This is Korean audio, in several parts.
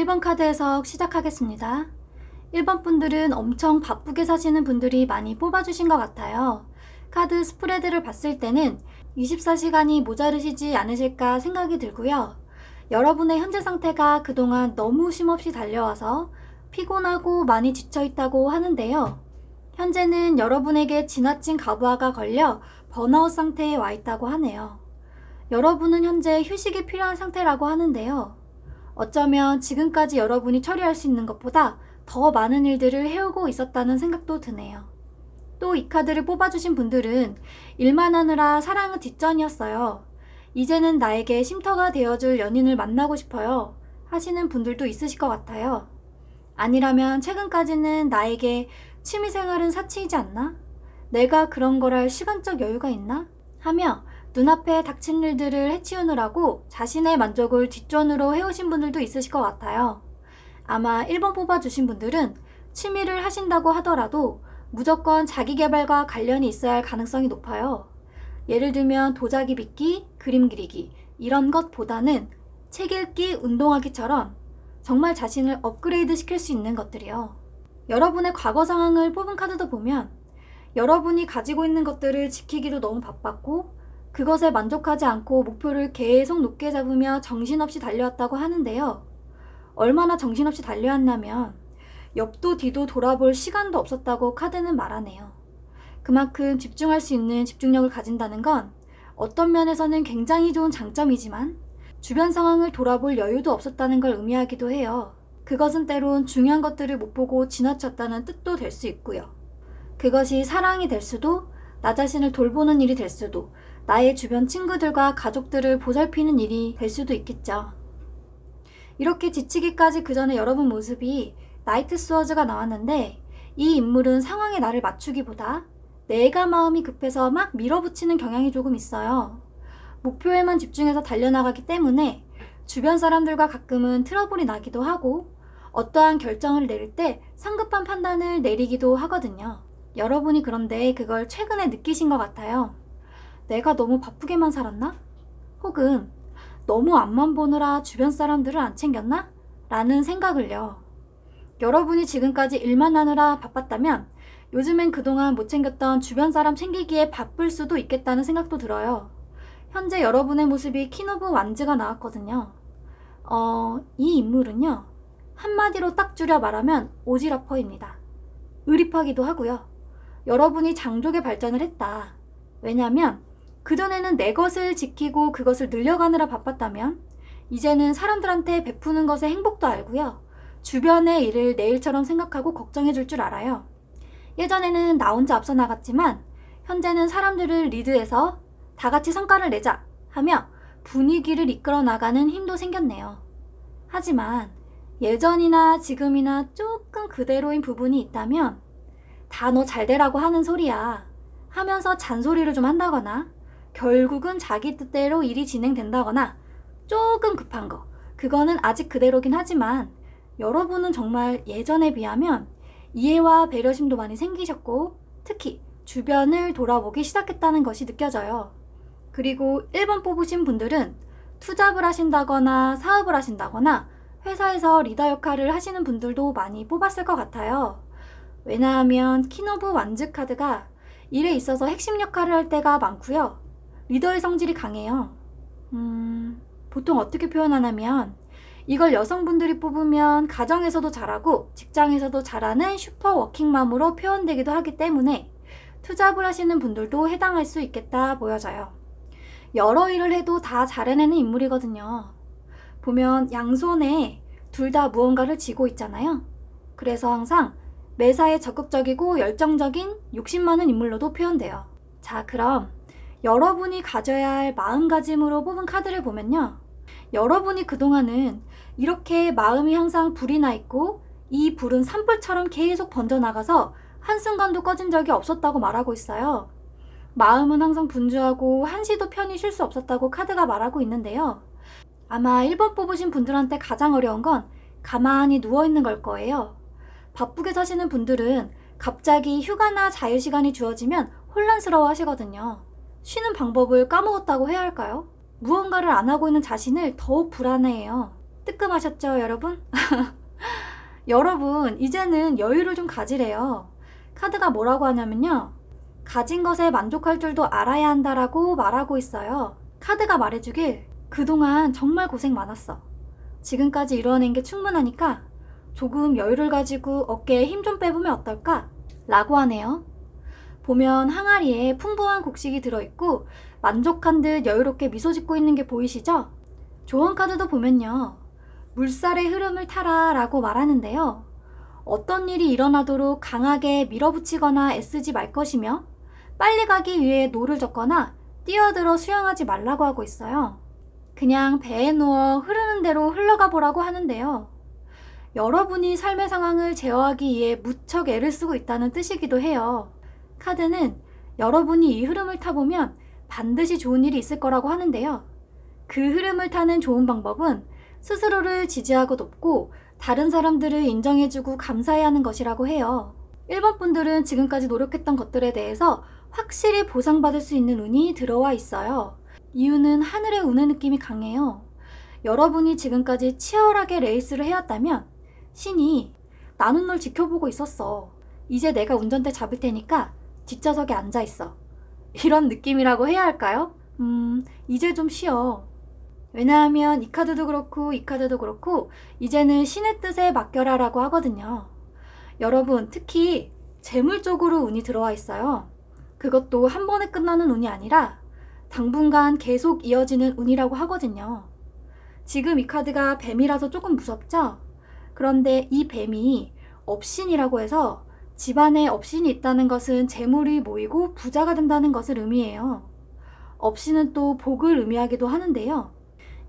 1번 카드 해석 시작하겠습니다. 1번 분들은 엄청 바쁘게 사시는 분들이 많이 뽑아주신 것 같아요. 카드 스프레드를 봤을 때는 24시간이 모자르시지 않으실까 생각이 들고요. 여러분의 현재 상태가 그동안 너무 쉼없이 달려와서 피곤하고 많이 지쳐있다고 하는데요. 현재는 여러분에게 지나친 과부하가 걸려 번아웃 상태에 와 있다고 하네요. 여러분은 현재 휴식이 필요한 상태라고 하는데요. 어쩌면 지금까지 여러분이 처리할 수 있는 것보다 더 많은 일들을 해오고 있었다는 생각도 드네요. 또 이 카드를 뽑아주신 분들은 일만 하느라 사랑은 뒷전이었어요. 이제는 나에게 쉼터가 되어줄 연인을 만나고 싶어요 하시는 분들도 있으실 것 같아요. 아니라면 최근까지는 나에게 취미생활은 사치이지 않나? 내가 그런 걸 할 시간적 여유가 있나? 하며 눈앞에 닥친 일들을 해치우느라고 자신의 만족을 뒷전으로 해오신 분들도 있으실 것 같아요. 아마 1번 뽑아주신 분들은 취미를 하신다고 하더라도 무조건 자기계발과 관련이 있어야 할 가능성이 높아요. 예를 들면 도자기 빚기, 그림 그리기 이런 것보다는 책 읽기, 운동하기처럼 정말 자신을 업그레이드 시킬 수 있는 것들이요. 여러분의 과거 상황을 뽑은 카드도 보면 여러분이 가지고 있는 것들을 지키기도 너무 바빴고 그것에 만족하지 않고 목표를 계속 높게 잡으며 정신없이 달려왔다고 하는데요. 얼마나 정신없이 달려왔냐면 옆도 뒤도 돌아볼 시간도 없었다고 카드는 말하네요. 그만큼 집중할 수 있는 집중력을 가진다는 건 어떤 면에서는 굉장히 좋은 장점이지만 주변 상황을 돌아볼 여유도 없었다는 걸 의미하기도 해요. 그것은 때론 중요한 것들을 못 보고 지나쳤다는 뜻도 될 수 있고요. 그것이 사랑이 될 수도, 나 자신을 돌보는 일이 될 수도, 나의 주변 친구들과 가족들을 보살피는 일이 될 수도 있겠죠. 이렇게 지치기까지 그 전에 여러분 모습이 나이트 스워즈가 나왔는데 이 인물은 상황에 나를 맞추기보다 내가 마음이 급해서 막 밀어붙이는 경향이 조금 있어요. 목표에만 집중해서 달려나가기 때문에 주변 사람들과 가끔은 트러블이 나기도 하고 어떠한 결정을 내릴 때 성급한 판단을 내리기도 하거든요. 여러분이 그런데 그걸 최근에 느끼신 것 같아요. 내가 너무 바쁘게만 살았나? 혹은 너무 앞만 보느라 주변 사람들을 안 챙겼나? 라는 생각을요. 여러분이 지금까지 일만 하느라 바빴다면 요즘엔 그동안 못 챙겼던 주변 사람 챙기기에 바쁠 수도 있겠다는 생각도 들어요. 현재 여러분의 모습이 퀸 오브 완즈가 나왔거든요. 이 인물은요. 한마디로 딱 줄여 말하면 오지랖퍼입니다. 의리파기도 하고요. 여러분이 장족의 발전을 했다. 왜냐하면 그전에는 내 것을 지키고 그것을 늘려가느라 바빴다면 이제는 사람들한테 베푸는 것의 행복도 알고요. 주변의 일을 내 일처럼 생각하고 걱정해 줄 줄 알아요. 예전에는 나 혼자 앞서 나갔지만 현재는 사람들을 리드해서 다 같이 성과를 내자 하며 분위기를 이끌어 나가는 힘도 생겼네요. 하지만 예전이나 지금이나 조금 그대로인 부분이 있다면 다 너 잘되라고 하는 소리야 하면서 잔소리를 좀 한다거나 결국은 자기 뜻대로 일이 진행된다거나 조금 급한 거 그거는 아직 그대로긴 하지만 여러분은 정말 예전에 비하면 이해와 배려심도 많이 생기셨고 특히 주변을 돌아보기 시작했다는 것이 느껴져요. 그리고 1번 뽑으신 분들은 투잡을 하신다거나 사업을 하신다거나 회사에서 리더 역할을 하시는 분들도 많이 뽑았을 것 같아요. 왜냐하면 퀸 오브 완즈 카드가 일에 있어서 핵심 역할을 할 때가 많고요. 리더의 성질이 강해요. 보통 어떻게 표현하냐면 이걸 여성분들이 뽑으면 가정에서도 잘하고 직장에서도 잘하는 슈퍼 워킹맘으로 표현되기도 하기 때문에 투잡을 하시는 분들도 해당할 수 있겠다 보여져요. 여러 일을 해도 다 잘해내는 인물이거든요. 보면 양손에 둘 다 무언가를 쥐고 있잖아요. 그래서 항상 매사에 적극적이고 열정적인 욕심 많은 인물로도 표현돼요. 자, 그럼 여러분이 가져야 할 마음가짐으로 뽑은 카드를 보면요. 여러분이 그동안은 이렇게 마음이 항상 불이 나 있고 이 불은 산불처럼 계속 번져나가서 한순간도 꺼진 적이 없었다고 말하고 있어요. 마음은 항상 분주하고 한시도 편히 쉴 수 없었다고 카드가 말하고 있는데요. 아마 1번 뽑으신 분들한테 가장 어려운 건 가만히 누워있는 걸 거예요. 바쁘게 사시는 분들은 갑자기 휴가나 자유시간이 주어지면 혼란스러워 하시거든요. 쉬는 방법을 까먹었다고 해야 할까요? 무언가를 안 하고 있는 자신을 더욱 불안해해요. 뜨끔하셨죠, 여러분? 여러분, 이제는 여유를 좀 가지래요. 카드가 뭐라고 하냐면요. 가진 것에 만족할 줄도 알아야 한다라고 말하고 있어요. 카드가 말해주길 그동안 정말 고생 많았어. 지금까지 이뤄낸 게 충분하니까 조금 여유를 가지고 어깨에 힘 좀 빼보면 어떨까? 라고 하네요. 보면 항아리에 풍부한 곡식이 들어있고 만족한 듯 여유롭게 미소 짓고 있는 게 보이시죠? 조언 카드도 보면요. 물살의 흐름을 타라 라고 말하는데요. 어떤 일이 일어나도록 강하게 밀어붙이거나 애쓰지 말 것이며 빨리 가기 위해 노를 젓거나 뛰어들어 수영하지 말라고 하고 있어요. 그냥 배에 누워 흐르는 대로 흘러가 보라고 하는데요. 여러분이 삶의 상황을 제어하기 위해 무척 애를 쓰고 있다는 뜻이기도 해요. 카드는 여러분이 이 흐름을 타보면 반드시 좋은 일이 있을 거라고 하는데요. 그 흐름을 타는 좋은 방법은 스스로를 지지하고 돕고 다른 사람들을 인정해주고 감사해야 하는 것이라고 해요. 1번 분들은 지금까지 노력했던 것들에 대해서 확실히 보상받을 수 있는 운이 들어와 있어요. 이유는 하늘의 운의 느낌이 강해요. 여러분이 지금까지 치열하게 레이스를 해왔다면 신이 나는 널 지켜보고 있었어. 이제 내가 운전대 잡을 테니까 뒷좌석에 앉아있어. 이런 느낌이라고 해야 할까요? 이제 좀 쉬어. 왜냐하면 이 카드도 그렇고 이 카드도 그렇고 이제는 신의 뜻에 맡겨라 라고 하거든요. 여러분, 특히 재물 쪽으로 운이 들어와 있어요. 그것도 한 번에 끝나는 운이 아니라 당분간 계속 이어지는 운이라고 하거든요. 지금 이 카드가 뱀이라서 조금 무섭죠? 그런데 이 뱀이 업신이라고 해서 집안에 업신이 있다는 것은 재물이 모이고 부자가 된다는 것을 의미해요. 업신은 또 복을 의미하기도 하는데요.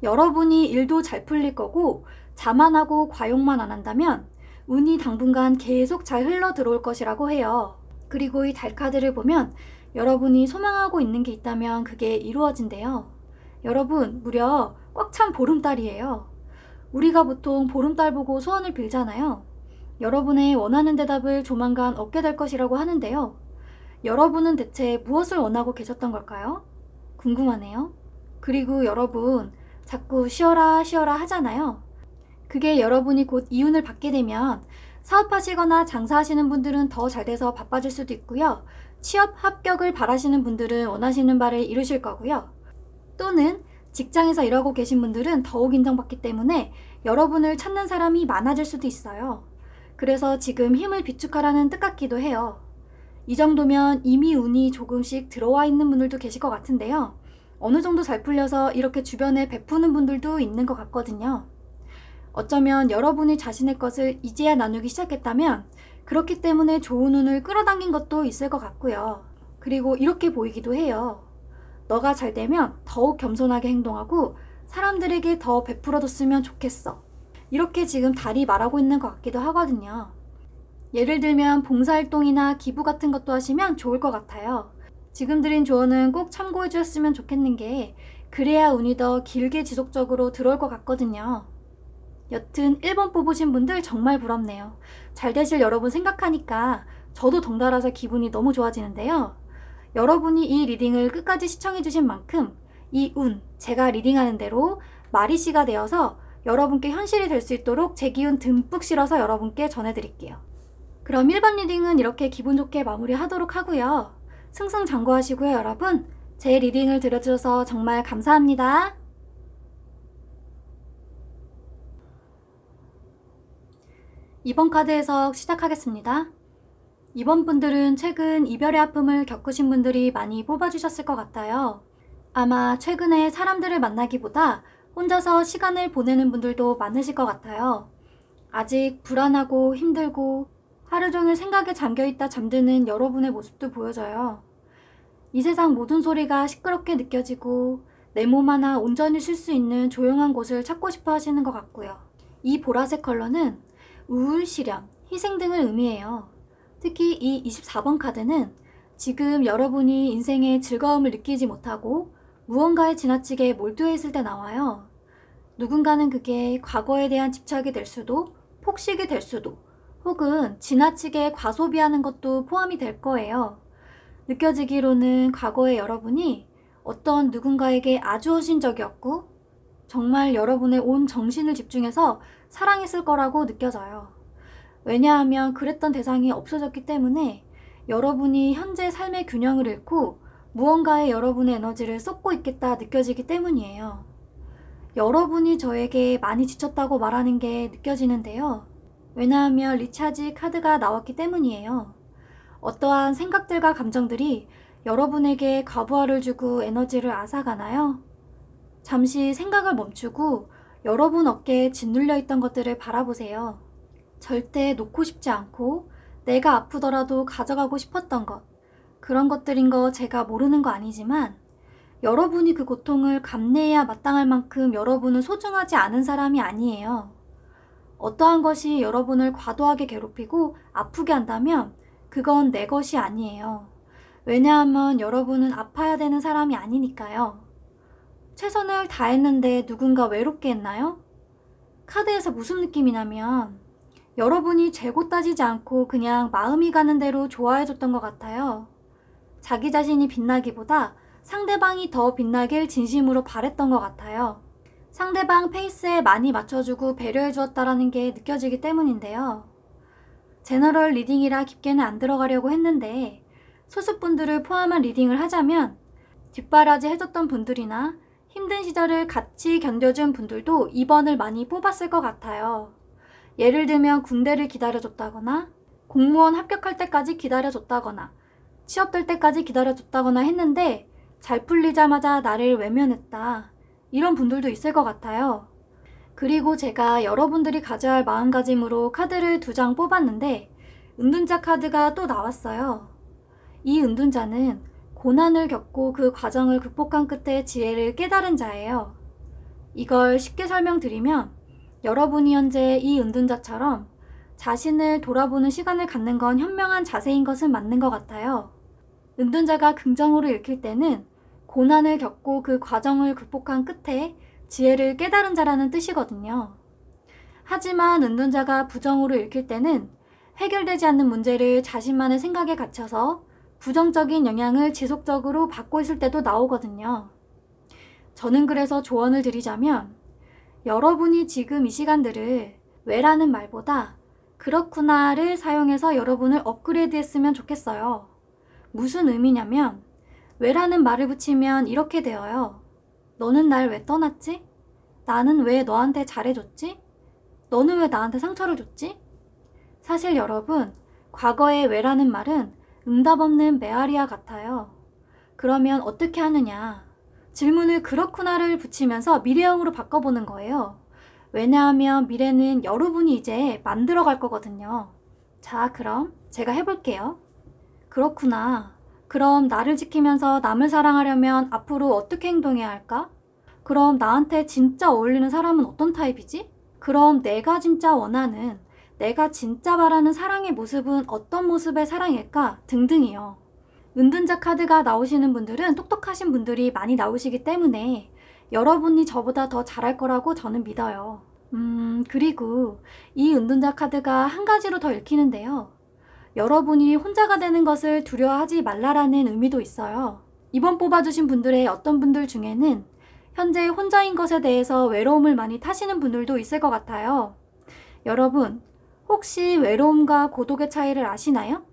여러분이 일도 잘 풀릴 거고 자만하고 과욕만 안 한다면 운이 당분간 계속 잘 흘러 들어올 것이라고 해요. 그리고 이 달 카드를 보면 여러분이 소망하고 있는 게 있다면 그게 이루어진대요. 여러분, 무려 꽉 찬 보름달이에요. 우리가 보통 보름달 보고 소원을 빌잖아요. 여러분의 원하는 대답을 조만간 얻게 될 것이라고 하는데요. 여러분은 대체 무엇을 원하고 계셨던 걸까요? 궁금하네요. 그리고 여러분, 자꾸 쉬어라 쉬어라 하잖아요. 그게 여러분이 곧 이운을 받게 되면 사업하시거나 장사하시는 분들은 더 잘 돼서 바빠질 수도 있고요. 취업 합격을 바라시는 분들은 원하시는 바를 이루실 거고요. 또는 직장에서 일하고 계신 분들은 더욱 인정받기 때문에 여러분을 찾는 사람이 많아질 수도 있어요. 그래서 지금 힘을 비축하라는 뜻 같기도 해요. 이 정도면 이미 운이 조금씩 들어와 있는 분들도 계실 것 같은데요. 어느 정도 잘 풀려서 이렇게 주변에 베푸는 분들도 있는 것 같거든요. 어쩌면 여러분이 자신의 것을 이제야 나누기 시작했다면 그렇기 때문에 좋은 운을 끌어당긴 것도 있을 것 같고요. 그리고 이렇게 보이기도 해요. 너가 잘 되면 더욱 겸손하게 행동하고 사람들에게 더 베풀어줬으면 좋겠어. 이렇게 지금 달이 말하고 있는 것 같기도 하거든요. 예를 들면 봉사활동이나 기부 같은 것도 하시면 좋을 것 같아요. 지금 드린 조언은 꼭 참고해 주셨으면 좋겠는 게 그래야 운이 더 길게 지속적으로 들어올 것 같거든요. 여튼 1번 뽑으신 분들 정말 부럽네요. 잘 되실 여러분 생각하니까 저도 덩달아서 기분이 너무 좋아지는데요. 여러분이 이 리딩을 끝까지 시청해 주신 만큼 이 운, 제가 리딩하는 대로 마리씨가 되어서 여러분께 현실이 될 수 있도록 제 기운 듬뿍 실어서 여러분께 전해드릴게요. 그럼 1번 리딩은 이렇게 기분 좋게 마무리하도록 하고요. 승승장구하시고요, 여러분. 제 리딩을 들어주셔서 정말 감사합니다. 이번 카드 해석 시작하겠습니다. 이번 분들은 최근 이별의 아픔을 겪으신 분들이 많이 뽑아주셨을 것 같아요. 아마 최근에 사람들을 만나기보다 혼자서 시간을 보내는 분들도 많으실 것 같아요. 아직 불안하고 힘들고 하루 종일 생각에 잠겨있다 잠드는 여러분의 모습도 보여져요. 이 세상 모든 소리가 시끄럽게 느껴지고 내 몸 하나 온전히 쉴 수 있는 조용한 곳을 찾고 싶어 하시는 것 같고요. 이 보라색 컬러는 우울, 시련, 희생 등을 의미해요. 특히 이 24번 카드는 지금 여러분이 인생의 즐거움을 느끼지 못하고 무언가에 지나치게 몰두해 있을 때 나와요. 누군가는 그게 과거에 대한 집착이 될 수도, 폭식이 될 수도, 혹은 지나치게 과소비하는 것도 포함이 될 거예요. 느껴지기로는 과거에 여러분이 어떤 누군가에게 아주 헌신적이었고 정말 여러분의 온 정신을 집중해서 사랑했을 거라고 느껴져요. 왜냐하면 그랬던 대상이 없어졌기 때문에 여러분이 현재 삶의 균형을 잃고 무언가에 여러분의 에너지를 쏟고 있겠다 느껴지기 때문이에요. 여러분이 저에게 많이 지쳤다고 말하는 게 느껴지는데요. 왜냐하면 리차지 카드가 나왔기 때문이에요. 어떠한 생각들과 감정들이 여러분에게 과부하를 주고 에너지를 앗아가나요? 잠시 생각을 멈추고 여러분 어깨에 짓눌려 있던 것들을 바라보세요. 절대 놓고 싶지 않고 내가 아프더라도 가져가고 싶었던 것, 그런 것들인 거 제가 모르는 거 아니지만 여러분이 그 고통을 감내해야 마땅할 만큼 여러분은 소중하지 않은 사람이 아니에요. 어떠한 것이 여러분을 과도하게 괴롭히고 아프게 한다면 그건 내 것이 아니에요. 왜냐하면 여러분은 아파야 되는 사람이 아니니까요. 최선을 다했는데 누군가 외롭게 했나요? 카드에서 무슨 느낌이냐면 여러분이 재고 따지지 않고 그냥 마음이 가는 대로 좋아해줬던 것 같아요. 자기 자신이 빛나기보다 상대방이 더 빛나길 진심으로 바랬던 것 같아요. 상대방 페이스에 많이 맞춰주고 배려해주었다라는 게 느껴지기 때문인데요. 제너럴 리딩이라 깊게는 안 들어가려고 했는데 소수분들을 포함한 리딩을 하자면 뒷바라지 해줬던 분들이나 힘든 시절을 같이 견뎌준 분들도 2번을 많이 뽑았을 것 같아요. 예를 들면 군대를 기다려줬다거나 공무원 합격할 때까지 기다려줬다거나 취업될 때까지 기다려줬다거나 했는데 잘 풀리자마자 나를 외면했다. 이런 분들도 있을 것 같아요. 그리고 제가 여러분들이 가져야 할 마음가짐으로 카드를 2장 뽑았는데 은둔자 카드가 또 나왔어요. 이 은둔자는 고난을 겪고 그 과정을 극복한 끝에 지혜를 깨달은 자예요. 이걸 쉽게 설명드리면 여러분이 현재 이 은둔자처럼 자신을 돌아보는 시간을 갖는 건 현명한 자세인 것은 맞는 것 같아요. 은둔자가 긍정으로 읽힐 때는 고난을 겪고 그 과정을 극복한 끝에 지혜를 깨달은 자라는 뜻이거든요. 하지만 은둔자가 부정으로 읽힐 때는 해결되지 않는 문제를 자신만의 생각에 갇혀서 부정적인 영향을 지속적으로 받고 있을 때도 나오거든요. 저는 그래서 조언을 드리자면 여러분이 지금 이 시간들을 왜라는 말보다 그렇구나를 사용해서 여러분을 업그레이드 했으면 좋겠어요. 무슨 의미냐면 왜라는 말을 붙이면 이렇게 되어요. 너는 날 왜 떠났지? 나는 왜 너한테 잘해줬지? 너는 왜 나한테 상처를 줬지? 사실 여러분, 과거의 왜라는 말은 응답 없는 메아리와 같아요. 그러면 어떻게 하느냐? 질문을 그렇구나를 붙이면서 미래형으로 바꿔보는 거예요. 왜냐하면 미래는 여러분이 이제 만들어 갈 거거든요. 자, 그럼 제가 해볼게요. 그렇구나. 그럼 나를 지키면서 남을 사랑하려면 앞으로 어떻게 행동해야 할까? 그럼 나한테 진짜 어울리는 사람은 어떤 타입이지? 그럼 내가 진짜 원하는, 내가 진짜 바라는 사랑의 모습은 어떤 모습의 사랑일까? 등등이요. 은둔자 카드가 나오시는 분들은 똑똑하신 분들이 많이 나오시기 때문에 여러분이 저보다 더 잘할 거라고 저는 믿어요. 그리고 이 은둔자 카드가 한 가지로 더 읽히는데요. 여러분이 혼자가 되는 것을 두려워하지 말라라는 의미도 있어요. 이번 뽑아주신 분들의 어떤 분들 중에는 현재 혼자인 것에 대해서 외로움을 많이 타시는 분들도 있을 것 같아요. 여러분, 혹시 외로움과 고독의 차이를 아시나요?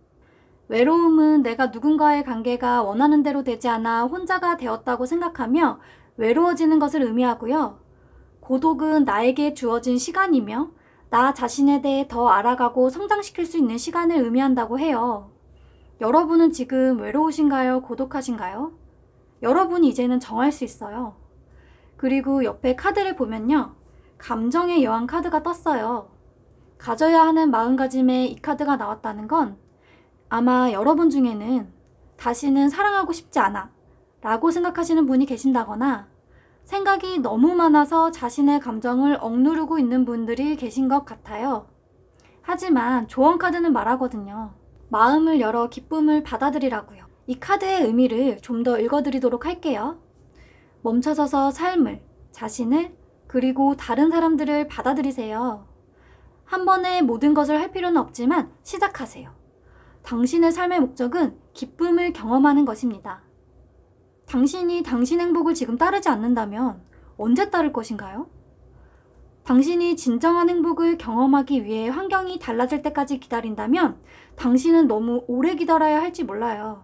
외로움은 내가 누군가의 관계가 원하는 대로 되지 않아 혼자가 되었다고 생각하며 외로워지는 것을 의미하고요. 고독은 나에게 주어진 시간이며 나 자신에 대해 더 알아가고 성장시킬 수 있는 시간을 의미한다고 해요. 여러분은 지금 외로우신가요? 고독하신가요? 여러분이 이제는 정할 수 있어요. 그리고 옆에 카드를 보면요. 감정의 여왕 카드가 떴어요. 가져야 하는 마음가짐에 이 카드가 나왔다는 건 아마 여러분 중에는 다시는 사랑하고 싶지 않아 라고 생각하시는 분이 계신다거나 생각이 너무 많아서 자신의 감정을 억누르고 있는 분들이 계신 것 같아요. 하지만 조언 카드는 말하거든요. 마음을 열어 기쁨을 받아들이라고요. 이 카드의 의미를 좀 더 읽어드리도록 할게요. 멈춰서서 삶을, 자신을, 그리고 다른 사람들을 받아들이세요. 한 번에 모든 것을 할 필요는 없지만 시작하세요. 당신의 삶의 목적은 기쁨을 경험하는 것입니다. 당신이 당신 행복을 지금 따르지 않는다면 언제 따를 것인가요? 당신이 진정한 행복을 경험하기 위해 환경이 달라질 때까지 기다린다면 당신은 너무 오래 기다려야 할지 몰라요.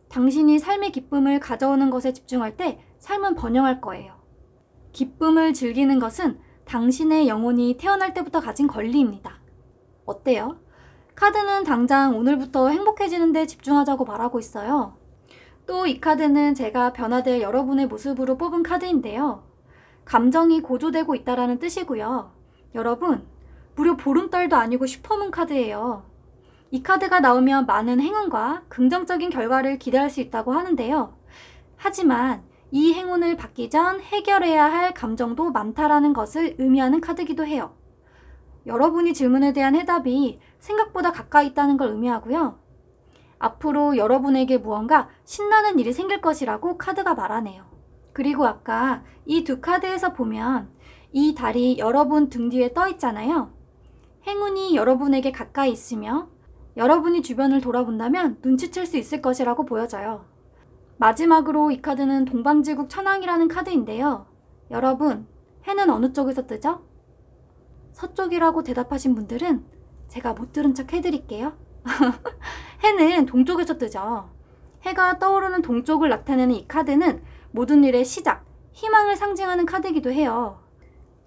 당신이 삶의 기쁨을 가져오는 것에 집중할 때 삶은 번영할 거예요. 기쁨을 즐기는 것은 당신의 영혼이 태어날 때부터 가진 권리입니다. 어때요? 카드는 당장 오늘부터 행복해지는 데 집중하자고 말하고 있어요. 또 이 카드는 제가 변화될 여러분의 모습으로 뽑은 카드인데요. 감정이 고조되고 있다라는 뜻이고요. 여러분, 무려 보름달도 아니고 슈퍼문 카드예요. 이 카드가 나오면 많은 행운과 긍정적인 결과를 기대할 수 있다고 하는데요. 하지만 이 행운을 받기 전 해결해야 할 감정도 많다라는 것을 의미하는 카드이기도 해요. 여러분이 질문에 대한 해답이 생각보다 가까이 있다는 걸 의미하고요. 앞으로 여러분에게 무언가 신나는 일이 생길 것이라고 카드가 말하네요. 그리고 아까 이 두 카드에서 보면 이 달이 여러분 등 뒤에 떠 있잖아요. 행운이 여러분에게 가까이 있으며 여러분이 주변을 돌아본다면 눈치챌 수 있을 것이라고 보여져요. 마지막으로 이 카드는 동방지국 천왕이라는 카드인데요. 여러분, 해는 어느 쪽에서 뜨죠? 서쪽이라고 대답하신 분들은 제가 못 들은 척 해드릴게요. 해는 동쪽에서 뜨죠. 해가 떠오르는 동쪽을 나타내는 이 카드는 모든 일의 시작, 희망을 상징하는 카드이기도 해요.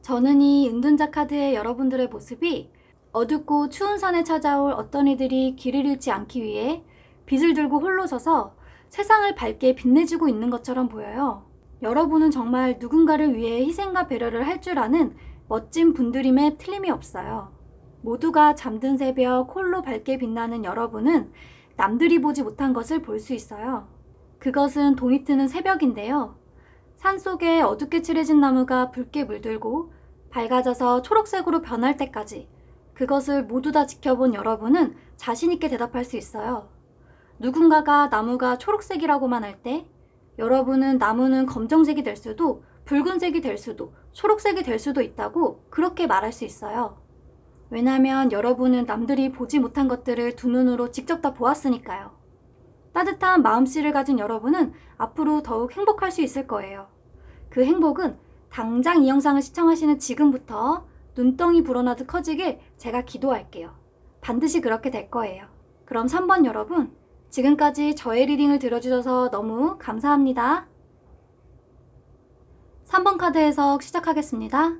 저는 이 은둔자 카드의 여러분들의 모습이 어둡고 추운 산에 찾아올 어떤 이들이 길을 잃지 않기 위해 빛을 들고 홀로 서서 세상을 밝게 빛내주고 있는 것처럼 보여요. 여러분은 정말 누군가를 위해 희생과 배려를 할 줄 아는 멋진 분들임에 틀림이 없어요. 모두가 잠든 새벽 홀로 밝게 빛나는 여러분은 남들이 보지 못한 것을 볼 수 있어요. 그것은 동이 트는 새벽인데요. 산속에 어둡게 칠해진 나무가 붉게 물들고 밝아져서 초록색으로 변할 때까지 그것을 모두 다 지켜본 여러분은 자신있게 대답할 수 있어요. 누군가가 나무가 초록색이라고만 할 때 여러분은 나무는 검정색이 될 수도 붉은색이 될 수도 초록색이 될 수도 있다고 그렇게 말할 수 있어요. 왜냐하면 여러분은 남들이 보지 못한 것들을 두 눈으로 직접 다 보았으니까요. 따뜻한 마음씨를 가진 여러분은 앞으로 더욱 행복할 수 있을 거예요. 그 행복은 당장 이 영상을 시청하시는 지금부터 눈덩이 불어나듯 커지길 제가 기도할게요. 반드시 그렇게 될 거예요. 그럼 3번 여러분, 지금까지 저의 리딩을 들어주셔서 너무 감사합니다. 3번 카드 해석 시작하겠습니다.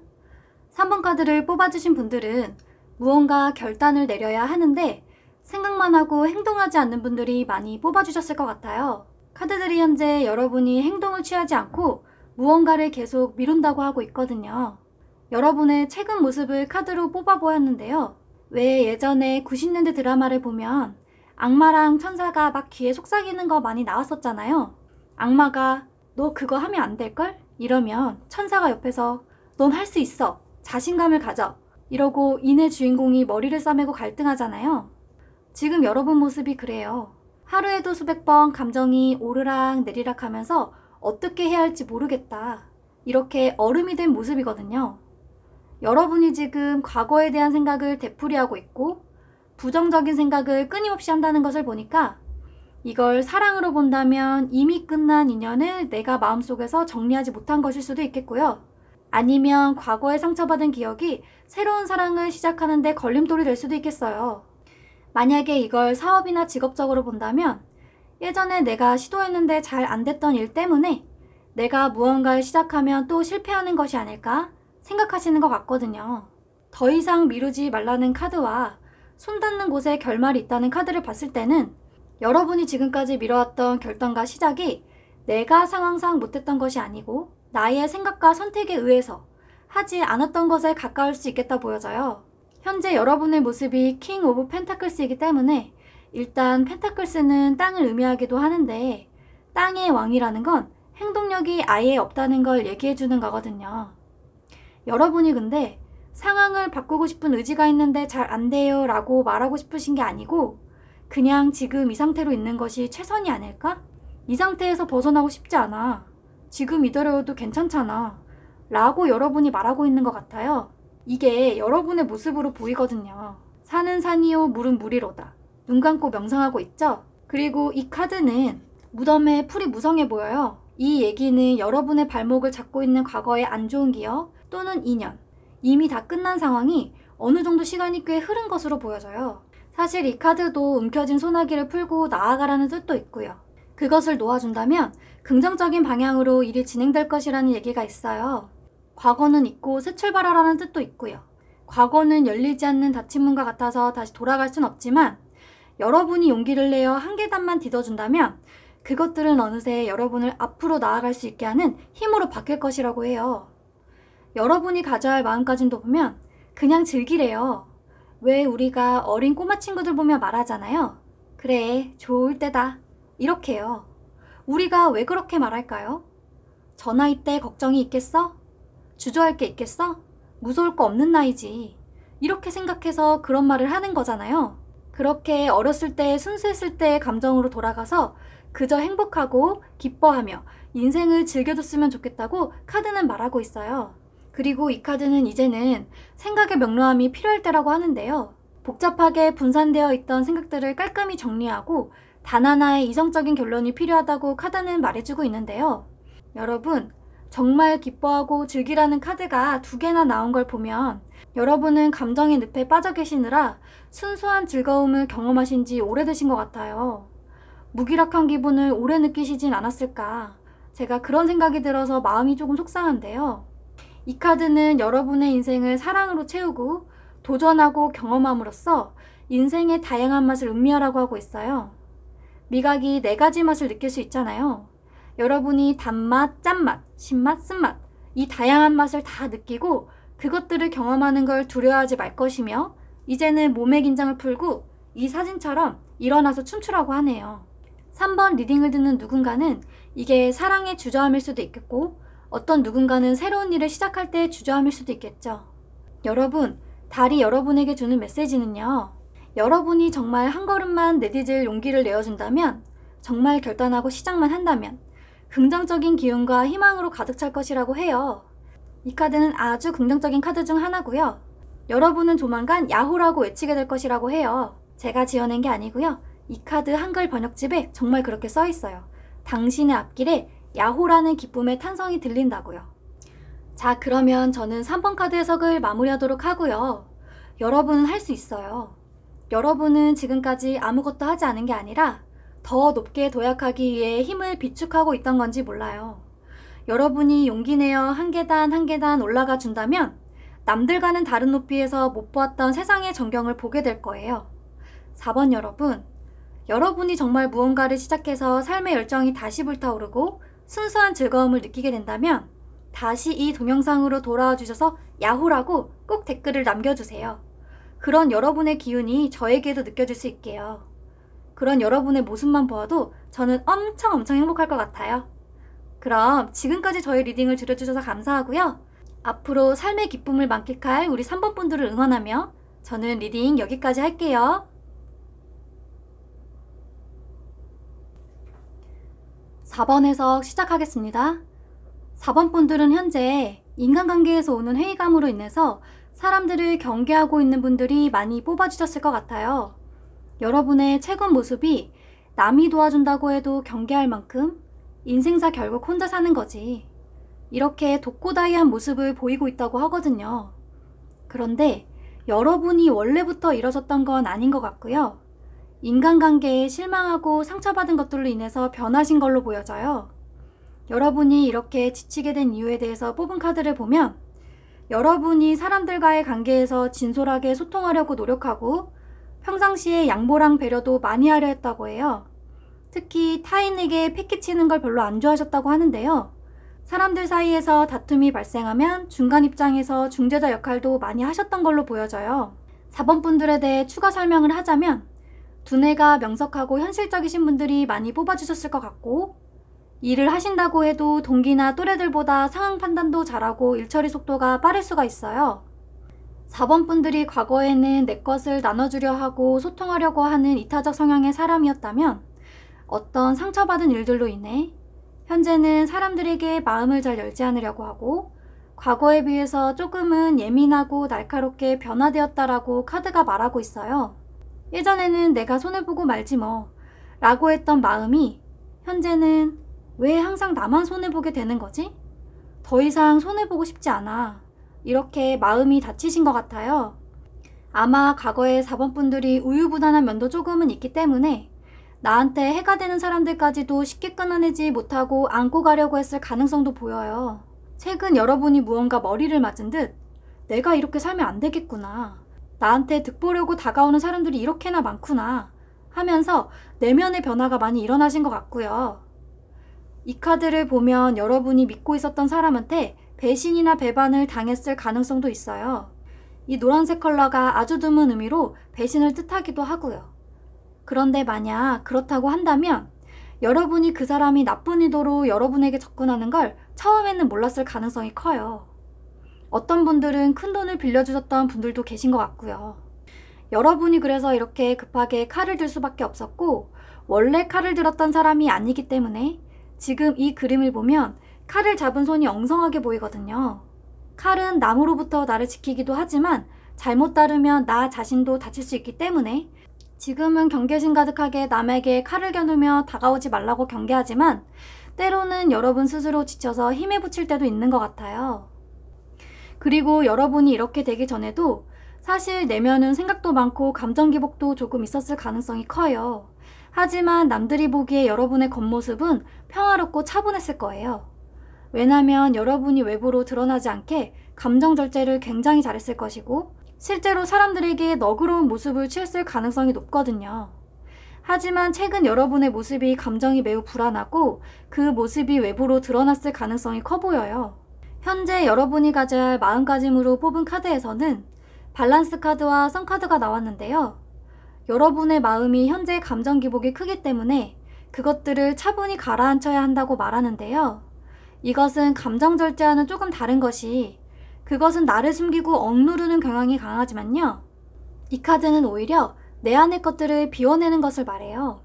3번 카드를 뽑아주신 분들은 무언가 결단을 내려야 하는데 생각만 하고 행동하지 않는 분들이 많이 뽑아주셨을 것 같아요. 카드들이 현재 여러분이 행동을 취하지 않고 무언가를 계속 미룬다고 하고 있거든요. 여러분의 최근 모습을 카드로 뽑아보았는데요. 왜 예전에 90년대 드라마를 보면 악마랑 천사가 막 귀에 속삭이는 거 많이 나왔었잖아요. 악마가 너 그거 하면 안 될걸? 이러면 천사가 옆에서 넌 할 수 있어. 자신감을 가져. 이러고 인의 주인공이 머리를 싸매고 갈등하잖아요. 지금 여러분 모습이 그래요. 하루에도 수백 번 감정이 오르락 내리락 하면서 어떻게 해야 할지 모르겠다. 이렇게 얼음이 된 모습이거든요. 여러분이 지금 과거에 대한 생각을 되풀이하고 있고 부정적인 생각을 끊임없이 한다는 것을 보니까 이걸 사랑으로 본다면 이미 끝난 인연을 내가 마음속에서 정리하지 못한 것일 수도 있겠고요. 아니면 과거에 상처받은 기억이 새로운 사랑을 시작하는 데 걸림돌이 될 수도 있겠어요. 만약에 이걸 사업이나 직업적으로 본다면 예전에 내가 시도했는데 잘 안 됐던 일 때문에 내가 무언가를 시작하면 또 실패하는 것이 아닐까 생각하시는 것 같거든요. 더 이상 미루지 말라는 카드와 손 닿는 곳에 결말이 있다는 카드를 봤을 때는 여러분이 지금까지 미뤄왔던 결단과 시작이 내가 상황상 못했던 것이 아니고 나의 생각과 선택에 의해서 하지 않았던 것에 가까울 수 있겠다 보여져요. 현재 여러분의 모습이 킹 오브 펜타클스이기 때문에 일단 펜타클스는 땅을 의미하기도 하는데 땅의 왕이라는 건 행동력이 아예 없다는 걸 얘기해 주는 거거든요. 여러분이 근데 상황을 바꾸고 싶은 의지가 있는데 잘 안 돼요 라고 말하고 싶으신 게 아니고 그냥 지금 이 상태로 있는 것이 최선이 아닐까? 이 상태에서 벗어나고 싶지 않아. 지금 이대로여도 괜찮잖아. 라고 여러분이 말하고 있는 것 같아요. 이게 여러분의 모습으로 보이거든요. 산은 산이요 물은 물이로다. 눈 감고 명상하고 있죠? 그리고 이 카드는 무덤에 풀이 무성해 보여요. 이 얘기는 여러분의 발목을 잡고 있는 과거의 안 좋은 기억 또는 인연, 이미 다 끝난 상황이 어느 정도 시간이 꽤 흐른 것으로 보여져요. 사실 이 카드도 움켜진 소나기를 풀고 나아가라는 뜻도 있고요. 그것을 놓아준다면 긍정적인 방향으로 일이 진행될 것이라는 얘기가 있어요. 과거는 잊고 새 출발하라는 뜻도 있고요. 과거는 열리지 않는 닫힌 문과 같아서 다시 돌아갈 순 없지만 여러분이 용기를 내어 한 계단만 디뎌준다면 그것들은 어느새 여러분을 앞으로 나아갈 수 있게 하는 힘으로 바뀔 것이라고 해요. 여러분이 가져야 할 마음가짐도 보면 그냥 즐기래요. 왜 우리가 어린 꼬마 친구들 보며 말하잖아요. 그래, 좋을 때다. 이렇게요. 우리가 왜 그렇게 말할까요? 저 나이 때 걱정이 있겠어? 주저할 게 있겠어? 무서울 거 없는 나이지. 이렇게 생각해서 그런 말을 하는 거잖아요. 그렇게 어렸을 때 순수했을 때의 감정으로 돌아가서 그저 행복하고 기뻐하며 인생을 즐겨줬으면 좋겠다고 카드는 말하고 있어요. 그리고 이 카드는 이제는 생각의 명료함이 필요할 때라고 하는데요. 복잡하게 분산되어 있던 생각들을 깔끔히 정리하고 단 하나의 이성적인 결론이 필요하다고 카드는 말해주고 있는데요. 여러분, 정말 기뻐하고 즐기라는 카드가 2개나 나온 걸 보면 여러분은 감정의 늪에 빠져 계시느라 순수한 즐거움을 경험하신 지 오래되신 것 같아요. 무기력한 기분을 오래 느끼시진 않았을까? 제가 그런 생각이 들어서 마음이 조금 속상한데요. 이 카드는 여러분의 인생을 사랑으로 채우고 도전하고 경험함으로써 인생의 다양한 맛을 음미하라고 하고 있어요. 미각이 4가지 맛을 느낄 수 있잖아요. 여러분이 단맛, 짠맛, 신맛, 쓴맛 이 다양한 맛을 다 느끼고 그것들을 경험하는 걸 두려워하지 말 것이며 이제는 몸의 긴장을 풀고 이 사진처럼 일어나서 춤추라고 하네요. 3번 리딩을 듣는 누군가는 이게 사랑의 주저함일 수도 있겠고 어떤 누군가는 새로운 일을 시작할 때의 주저함일 수도 있겠죠. 여러분, 달이 여러분에게 주는 메시지는요. 여러분이 정말 한 걸음만 내디딜 용기를 내어준다면, 정말 결단하고 시작만 한다면 긍정적인 기운과 희망으로 가득 찰 것이라고 해요. 이 카드는 아주 긍정적인 카드 중 하나고요. 여러분은 조만간 야호라고 외치게 될 것이라고 해요. 제가 지어낸 게 아니고요. 이 카드 한글 번역집에 정말 그렇게 써 있어요. 당신의 앞길에 야호라는 기쁨의 탄성이 들린다고요. 자, 그러면 저는 3번 카드 해석을 마무리하도록 하고요. 여러분은 할 수 있어요. 여러분은 지금까지 아무것도 하지 않은 게 아니라 더 높게 도약하기 위해 힘을 비축하고 있던 건지 몰라요. 여러분이 용기 내어 한 계단 한 계단 올라가 준다면 남들과는 다른 높이에서 못 보았던 세상의 전경을 보게 될 거예요. 4번 여러분, 여러분이 정말 무언가를 시작해서 삶의 열정이 다시 불타오르고 순수한 즐거움을 느끼게 된다면 다시 이 동영상으로 돌아와 주셔서 야호라고 꼭 댓글을 남겨주세요. 그런 여러분의 기운이 저에게도 느껴질 수 있게요. 그런 여러분의 모습만 보아도 저는 엄청 행복할 것 같아요. 그럼 지금까지 저의 리딩을 들어주셔서 감사하고요. 앞으로 삶의 기쁨을 만끽할 우리 3번 분들을 응원하며 저는 리딩 여기까지 할게요. 4번 해석 시작하겠습니다. 4번 분들은 현재 인간관계에서 오는 회의감으로 인해서 사람들을 경계하고 있는 분들이 많이 뽑아주셨을 것 같아요. 여러분의 최근 모습이 남이 도와준다고 해도 경계할 만큼 인생사 결국 혼자 사는 거지. 이렇게 독고다이한 모습을 보이고 있다고 하거든요. 그런데 여러분이 원래부터 이러셨던 건 아닌 것 같고요. 인간관계에 실망하고 상처받은 것들로 인해서 변하신 걸로 보여져요. 여러분이 이렇게 지치게 된 이유에 대해서 뽑은 카드를 보면 여러분이 사람들과의 관계에서 진솔하게 소통하려고 노력하고 평상시에 양보랑 배려도 많이 하려 했다고 해요. 특히 타인에게 패기치는 걸 별로 안 좋아하셨다고 하는데요. 사람들 사이에서 다툼이 발생하면 중간 입장에서 중재자 역할도 많이 하셨던 걸로 보여져요. 4번 분들에 대해 추가 설명을 하자면 두뇌가 명석하고 현실적이신 분들이 많이 뽑아주셨을 것 같고 일을 하신다고 해도 동기나 또래들보다 상황 판단도 잘하고 일처리 속도가 빠를 수가 있어요. 4번 분들이 과거에는 내 것을 나눠주려 하고 소통하려고 하는 이타적 성향의 사람이었다면 어떤 상처받은 일들로 인해 현재는 사람들에게 마음을 잘 열지 않으려고 하고 과거에 비해서 조금은 예민하고 날카롭게 변화되었다라고 카드가 말하고 있어요. 예전에는 내가 손해보고 말지 뭐 라고 했던 마음이 현재는 왜 항상 나만 손해보게 되는 거지? 더 이상 손해보고 싶지 않아. 이렇게 마음이 다치신 것 같아요. 아마 과거에 4번 분들이 우유부단한 면도 조금은 있기 때문에 나한테 해가 되는 사람들까지도 쉽게 끊어내지 못하고 안고 가려고 했을 가능성도 보여요. 최근 여러분이 무언가 머리를 맞은 듯 내가 이렇게 살면 안 되겠구나. 나한테 득보려고 다가오는 사람들이 이렇게나 많구나 하면서 내면의 변화가 많이 일어나신 것 같고요. 이 카드를 보면 여러분이 믿고 있었던 사람한테 배신이나 배반을 당했을 가능성도 있어요. 이 노란색 컬러가 아주 드문 의미로 배신을 뜻하기도 하고요. 그런데 만약 그렇다고 한다면 여러분이 그 사람이 나쁜 의도로 여러분에게 접근하는 걸 처음에는 몰랐을 가능성이 커요. 어떤 분들은 큰 돈을 빌려주셨던 분들도 계신 것 같고요. 여러분이 그래서 이렇게 급하게 칼을 들 수밖에 없었고 원래 칼을 들었던 사람이 아니기 때문에 지금 이 그림을 보면 칼을 잡은 손이 엉성하게 보이거든요. 칼은 나무로부터 나를 지키기도 하지만 잘못 다루면 나 자신도 다칠 수 있기 때문에 지금은 경계심 가득하게 남에게 칼을 겨누며 다가오지 말라고 경계하지만 때로는 여러분 스스로 지쳐서 힘에 부칠 때도 있는 것 같아요. 그리고 여러분이 이렇게 되기 전에도 사실 내면은 생각도 많고 감정 기복도 조금 있었을 가능성이 커요. 하지만 남들이 보기에 여러분의 겉모습은 평화롭고 차분했을 거예요. 왜냐면 여러분이 외부로 드러나지 않게 감정 절제를 굉장히 잘했을 것이고 실제로 사람들에게 너그러운 모습을 취했을 가능성이 높거든요. 하지만 최근 여러분의 모습이 감정이 매우 불안하고 그 모습이 외부로 드러났을 가능성이 커 보여요. 현재 여러분이 가져야 할 마음가짐으로 뽑은 카드에서는 밸런스 카드와 선 카드가 나왔는데요. 여러분의 마음이 현재 감정 기복이 크기 때문에 그것들을 차분히 가라앉혀야 한다고 말하는데요. 이것은 감정 절제와는 조금 다른 것이 그것은 나를 숨기고 억누르는 경향이 강하지만요. 이 카드는 오히려 내 안의 것들을 비워내는 것을 말해요.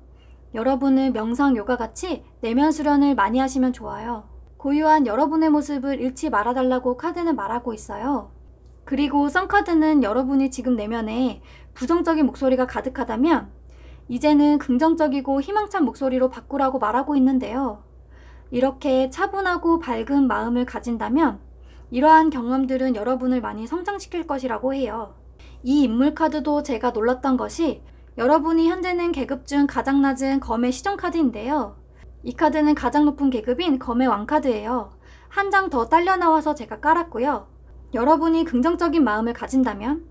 여러분은 명상, 요가 같이 내면 수련을 많이 하시면 좋아요. 고유한 여러분의 모습을 잃지 말아달라고 카드는 말하고 있어요. 그리고 썬카드는 여러분이 지금 내면에 부정적인 목소리가 가득하다면 이제는 긍정적이고 희망찬 목소리로 바꾸라고 말하고 있는데요. 이렇게 차분하고 밝은 마음을 가진다면 이러한 경험들은 여러분을 많이 성장시킬 것이라고 해요. 이 인물 카드도 제가 놀랐던 것이 여러분이 현재는 계급 중 가장 낮은 검의 시정카드인데요. 이 카드는 가장 높은 계급인 검의 왕카드예요. 한 장 더 딸려 나와서 제가 깔았고요. 여러분이 긍정적인 마음을 가진다면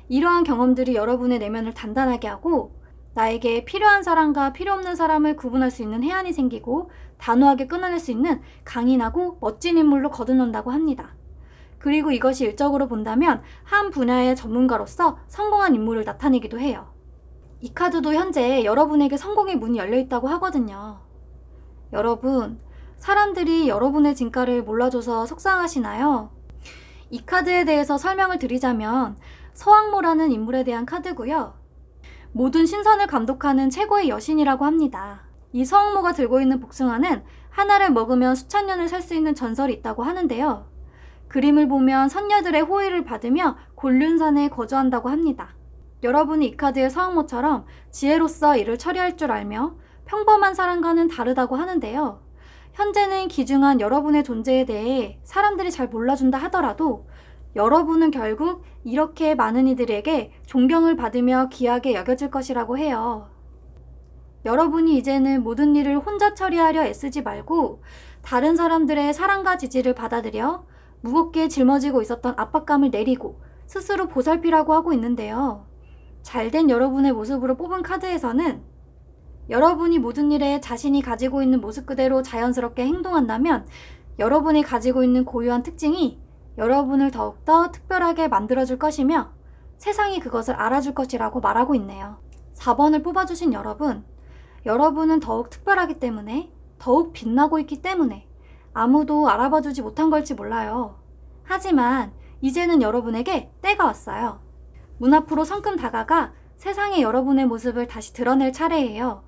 이러한 경험들이 여러분의 내면을 단단하게 하고 나에게 필요한 사람과 필요 없는 사람을 구분할 수 있는 해안이 생기고 단호하게 끊어낼 수 있는 강인하고 멋진 인물로 거듭난다고 합니다. 그리고 이것이 일적으로 본다면 한 분야의 전문가로서 성공한 인물을 나타내기도 해요. 이 카드도 현재 여러분에게 성공의 문이 열려 있다고 하거든요. 여러분, 사람들이 여러분의 진가를 몰라줘서 속상하시나요? 이 카드에 대해서 설명을 드리자면 서왕모라는 인물에 대한 카드고요. 모든 신선을 감독하는 최고의 여신이라고 합니다. 이 서왕모가 들고 있는 복숭아는 하나를 먹으면 수천 년을 살 수 있는 전설이 있다고 하는데요. 그림을 보면 선녀들의 호의를 받으며 곤륜산에 거주한다고 합니다. 여러분이 이 카드의 서왕모처럼 지혜로서 일을 처리할 줄 알며 평범한 사람과는 다르다고 하는데요. 현재는 귀중한 여러분의 존재에 대해 사람들이 잘 몰라준다 하더라도 여러분은 결국 이렇게 많은 이들에게 존경을 받으며 귀하게 여겨질 것이라고 해요. 여러분이 이제는 모든 일을 혼자 처리하려 애쓰지 말고 다른 사람들의 사랑과 지지를 받아들여 무겁게 짊어지고 있었던 압박감을 내리고 스스로 보살피라고 하고 있는데요. 잘된 여러분의 모습으로 뽑은 카드에서는 여러분이 모든 일에 자신이 가지고 있는 모습 그대로 자연스럽게 행동한다면 여러분이 가지고 있는 고유한 특징이 여러분을 더욱더 특별하게 만들어줄 것이며 세상이 그것을 알아줄 것이라고 말하고 있네요. 4번을 뽑아주신 여러분, 여러분은 더욱 특별하기 때문에 더욱 빛나고 있기 때문에 아무도 알아봐주지 못한 걸지 몰라요. 하지만 이제는 여러분에게 때가 왔어요. 문 앞으로 성큼 다가가 세상에 여러분의 모습을 다시 드러낼 차례예요.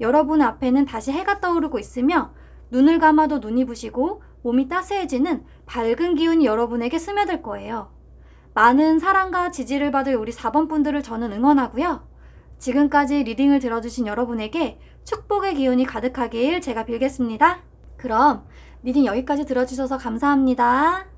여러분 앞에는 다시 해가 떠오르고 있으며 눈을 감아도 눈이 부시고 몸이 따스해지는 밝은 기운이 여러분에게 스며들 거예요. 많은 사랑과 지지를 받을 우리 4번 분들을 저는 응원하고요. 지금까지 리딩을 들어주신 여러분에게 축복의 기운이 가득하길 제가 빌겠습니다. 그럼 리딩 여기까지 들어주셔서 감사합니다.